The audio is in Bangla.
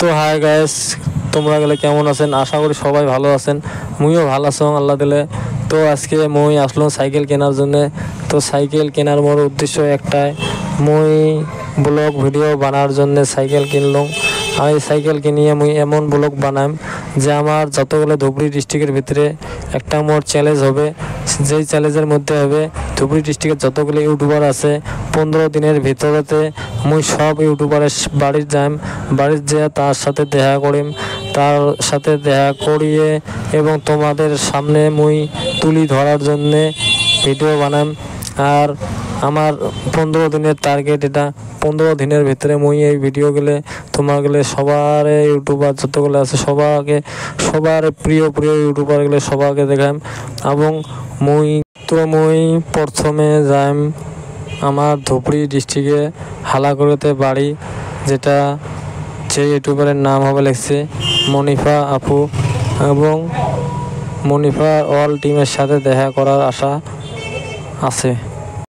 তো হাই গাইস, তোমরা গেলে কেমন আছেন? আশা করি সবাই ভালো আছেন। মুইও ভালো আছো আল্লাহ দিলে। তো আজকে মুই আসলাম সাইকেল কেনার জন্য। তো সাইকেল কেনার মোর উদ্দেশ্য একটাই, মুই ব্লগ ভিডিও বানার জন্য সাইকেল কিনলাম। আর এই সাইকেল কিনিয়ে মুই এমন ব্লগ বানাম যে আমার যতগুলো ধুবড়ী ডিস্ট্রিক্টের ভিতরে একটা মোর চ্যালেঞ্জ হবে। যেই চ্যালেঞ্জের মধ্যে হবে ধুবড়ী ডিস্ট্রিক্টের যতগুলো ইউটিউবার আছে 15 দিনের ভিতরেতে মুই সব ইউটিউবারের বাড়ির যাইম, বাড়ির যেয়ে তার সাথে দেখা করিম, তার সাথে দেখা করিয়ে এবং তোমাদের সামনে মুই তুলি ধরার জন্যে ভিডিও বানাম। আর আমার 15 দিনের টার্গেট এটা। 15 দিনের ভিতরে মুই এই ভিডিওগুলো তোমাগুলো সবার ইউটিউবার যতগুলো আছে সবার প্রিয় ইউটিউবারগুলো সবাইকে দেখাম। এবং মুই প্রথমে যাইম আমার ধুবড়ী ডিস্ট্রিক্টে হালাগুড়িতে বাড়ি, যে ইউটিউবারের নাম হবে লিখছে মনিফা আপু, এবং মনিফা অল টিমের সাথে দেখা করার আশা আছে।